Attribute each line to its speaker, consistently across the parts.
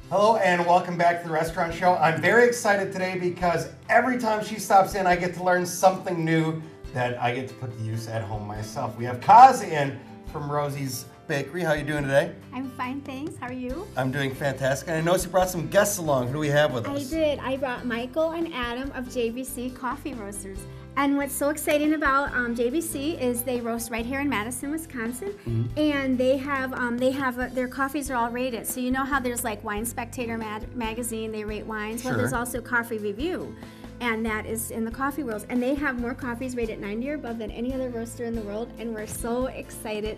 Speaker 1: Hello and welcome back to the restaurant show. I'm very excited today because every time she stops in, I get to learn something new that I get to put to use at home myself. We have Kaz in from Rosie's Bakery. How are you doing today?
Speaker 2: I'm fine, thanks. How are you?
Speaker 1: I'm doing fantastic. And I noticed you brought some guests along. Who do we have with us?
Speaker 2: I did. I brought Michael and Adam of JBC Coffee Roasters. And what's so exciting about JBC is they roast right here in Madison, Wisconsin, and they have their coffees are all rated. So you know how there's like Wine Spectator magazine, they rate wines.
Speaker 1: Sure.
Speaker 2: Well, there's also Coffee Review, and that is in the coffee world. And they have more coffees rated 90 or above than any other roaster in the world. And we're so excited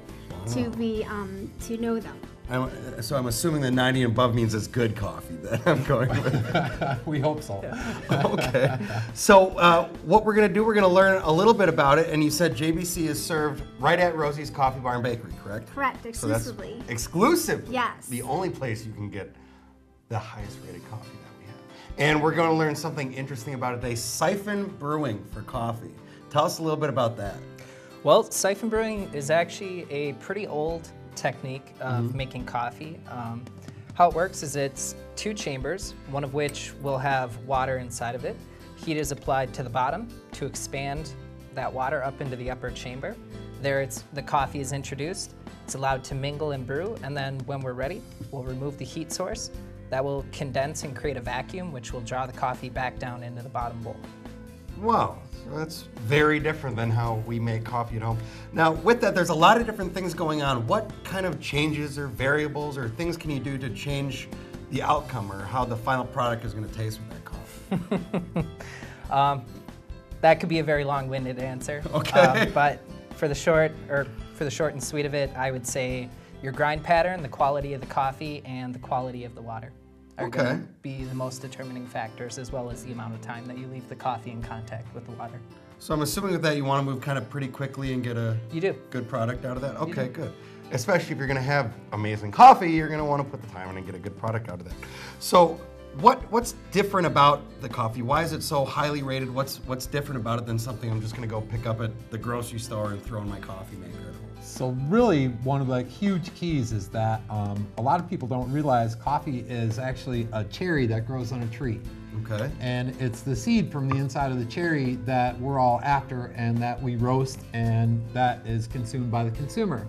Speaker 2: to be to know them.
Speaker 1: So I'm assuming that 90 and above means it's good coffee that I'm going with.
Speaker 3: We hope so.
Speaker 1: Okay. So what we're going to do, we're going to learn a little bit about it. And you said JBC is served right at Rosie's Coffee Bar and Bakery, correct?
Speaker 2: Correct, exclusively.
Speaker 1: So that's exclusive.
Speaker 2: Yes.
Speaker 1: The only place you can get the highest rated coffee that we have. And we're going to learn something interesting about it today, siphon brewing for coffee. Tell us a little bit about that.
Speaker 4: Well, siphon brewing is actually a pretty old technique of making coffee. How it works is it's two chambers, one of which will have water inside of it. Heat is applied to the bottom to expand that water up into the upper chamber. There the coffee is introduced, it's allowed to mingle and brew, and then when we're ready, we'll remove the heat source. That will condense and create a vacuum, which will draw the coffee back down into the bottom bowl.
Speaker 1: Wow, so that's very different than how we make coffee at home. Now, with that, there's a lot of different things going on. What kind of changes or variables or things can you do to change the outcome or how the final product is going to taste with that coffee?
Speaker 4: That could be a very long-winded answer.
Speaker 1: Okay.
Speaker 4: But for the short and sweet of it, I would say your grind pattern, the quality of the coffee, and the quality of the water are going to be the most determining factors, as well as the amount of time that you leave the coffee in contact with the water.
Speaker 1: So I'm assuming with that you want to move kind of pretty quickly and get a good product out of that? Okay, good. Especially if you're going to have amazing coffee, you're going to want to put the time in and get a good product out of that. So what's different about the coffee? Why is it so highly rated? What's different about it than something I'm just going to go pick up at the grocery store and throw in my coffee maker at home?
Speaker 3: So really, one of the huge keys is that a lot of people don't realize coffee is actually a cherry that grows on a tree.
Speaker 1: Okay.
Speaker 3: And it's the seed from the inside of the cherry that we're all after and that we roast and that is consumed by the consumer.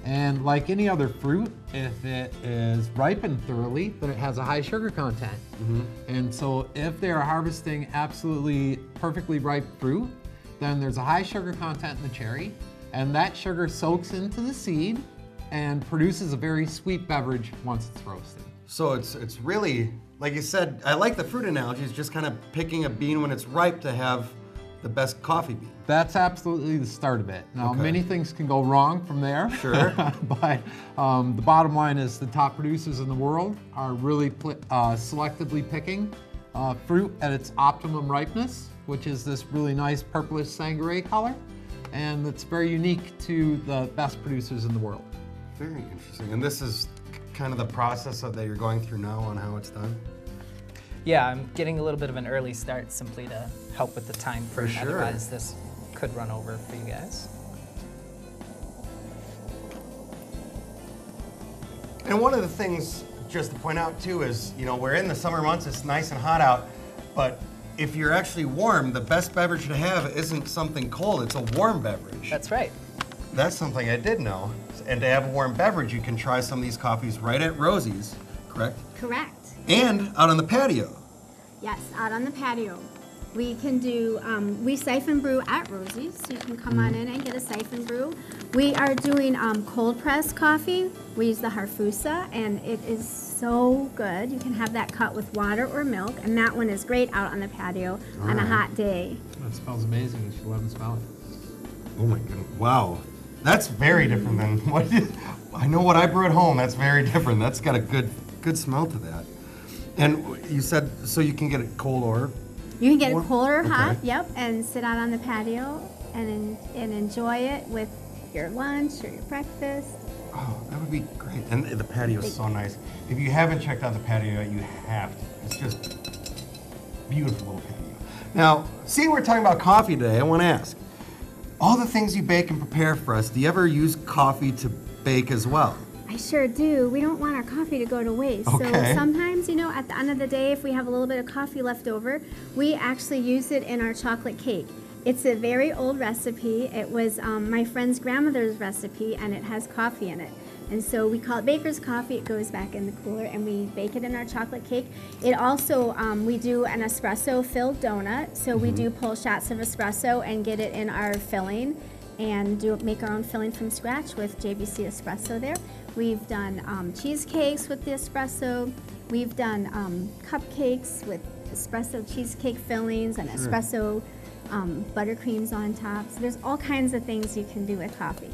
Speaker 3: And like any other fruit, if it is ripened thoroughly, then it has a high sugar content. And so if they're harvesting absolutely perfectly ripe fruit, then there's a high sugar content in the cherry, and that sugar soaks into the seed and produces a very sweet beverage once it's roasted.
Speaker 1: So it's really, like you said, I like the fruit analogy, it's just kind of picking a bean when it's ripe to have the best coffee bean.
Speaker 3: That's absolutely the start of it. Now, many things can go wrong from there.
Speaker 1: Sure.
Speaker 3: But the bottom line is the top producers in the world are really selectively picking fruit at its optimum ripeness, which is this really nice purplish sangria color. And it's very unique to the best producers in the world.
Speaker 1: Very interesting. And this is kind of the process that you're going through now on how it's done?
Speaker 4: Yeah, I'm getting a little bit of an early start simply to help with the time frame.
Speaker 1: For sure.
Speaker 4: Otherwise, this could run over for you guys.
Speaker 1: And one of the things, just to point out too, is, you know, we're in the summer months, it's nice and hot out, but if you're actually warm, the best beverage to have isn't something cold, it's a warm beverage.
Speaker 4: That's right.
Speaker 1: That's something I did know. And to have a warm beverage, you can try some of these coffees right at Rosie's, correct?
Speaker 2: Correct.
Speaker 1: And out on the patio.
Speaker 2: Yes, out on the patio. We can do, we siphon brew at Rosie's, so you can come on in and get a siphon brew. We are doing cold pressed coffee. We use the Harfusa, and it is so good. You can have that cut with water or milk, and that one is great out on the patio on a hot day.
Speaker 3: It smells amazing. You should let them smell it.
Speaker 1: Oh my goodness, wow. That's very different than what, I know what I brew at home, that's very different. That's got a good smell to that. And you said, so you can get it cold or?
Speaker 2: You can get it cold or hot, yep, and sit out on the patio and enjoy it with your lunch or your breakfast.
Speaker 1: Oh, that would be great. And the patio is so nice. If you haven't checked out the patio yet, you have to. It's just beautiful little patio. Now, seeing we're talking about coffee today, I want to ask, all the things you bake and prepare for us, do you ever use coffee to bake as well?
Speaker 2: I I sure do. We don't want our coffee to go to waste.
Speaker 1: Okay.
Speaker 2: So sometimes, you know, at the end of the day, if we have a little bit of coffee left over, we actually use it in our chocolate cake. It's a very old recipe. It was my friend's grandmother's recipe, and it has coffee in it. And so we call it baker's coffee. It goes back in the cooler, and we bake it in our chocolate cake. It also, we do an espresso-filled donut. So we do pull shots of espresso and get it in our filling, and make our own filling from scratch with JVC espresso there. We've done cheesecakes with the espresso. We've done cupcakes with espresso cheesecake fillings and espresso buttercreams on top. So there's all kinds of things you can do with coffee.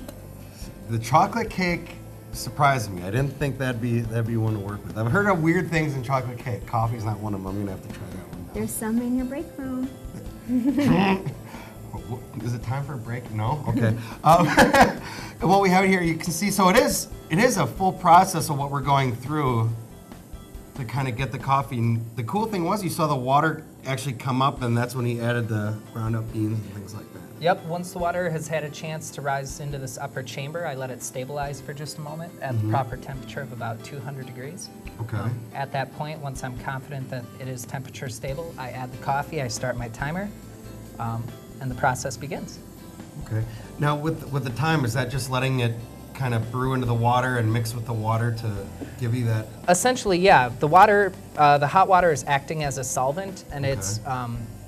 Speaker 1: The chocolate cake surprised me. I didn't think that'd be one to work with. I've heard of weird things in chocolate cake. Coffee's not one of them. I'm gonna have to try that one.
Speaker 2: There's some in your break room.
Speaker 1: Is it time for a break? No? Okay. What we have here, you can see, so it is a full process of what we're going through to kind of get the coffee. And the cool thing was you saw the water actually come up, and that's when he added the ground up beans and things like that.
Speaker 4: Yep, once the water has had a chance to rise into this upper chamber, I let it stabilize for just a moment at the proper temperature of about 200 degrees.
Speaker 1: Okay.
Speaker 4: At that point, once I'm confident that it is temperature stable, I add the coffee, I start my timer, and the process begins.
Speaker 1: Okay. Now with the time, is that just letting it kind of brew into the water and mix with the water to give you that?
Speaker 4: Essentially, yeah. The water, the hot water is acting as a solvent, and it's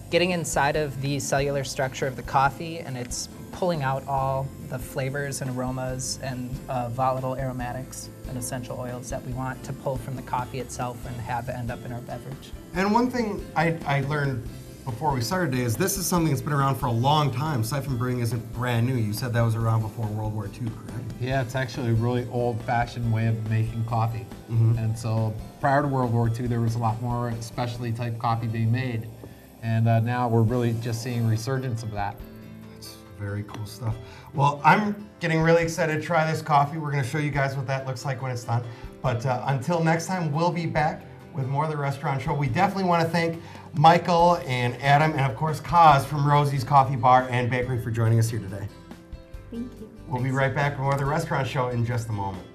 Speaker 4: getting inside of the cellular structure of the coffee, and it's pulling out all the flavors and aromas and volatile aromatics and essential oils that we want to pull from the coffee itself and have end up in our beverage.
Speaker 1: And one thing I learned before we started today is this is something that's been around for a long time. Siphon brewing isn't brand new. You said that was around before World War II, correct?
Speaker 3: Yeah, it's actually a really old-fashioned way of making coffee. And so prior to World War II, there was a lot more specialty type coffee being made. And now we're really just seeing a resurgence of that.
Speaker 1: That's very cool stuff. Well, I'm getting really excited to try this coffee. We're going to show you guys what that looks like when it's done. But until next time, we'll be back with more of the restaurant show. We definitely want to thank Michael and Adam, and of course Kaz from Rosie's Coffee Bar and Bakery for joining us here today.
Speaker 2: Thank you.
Speaker 1: We'll be right back with more of the restaurant show in just a moment.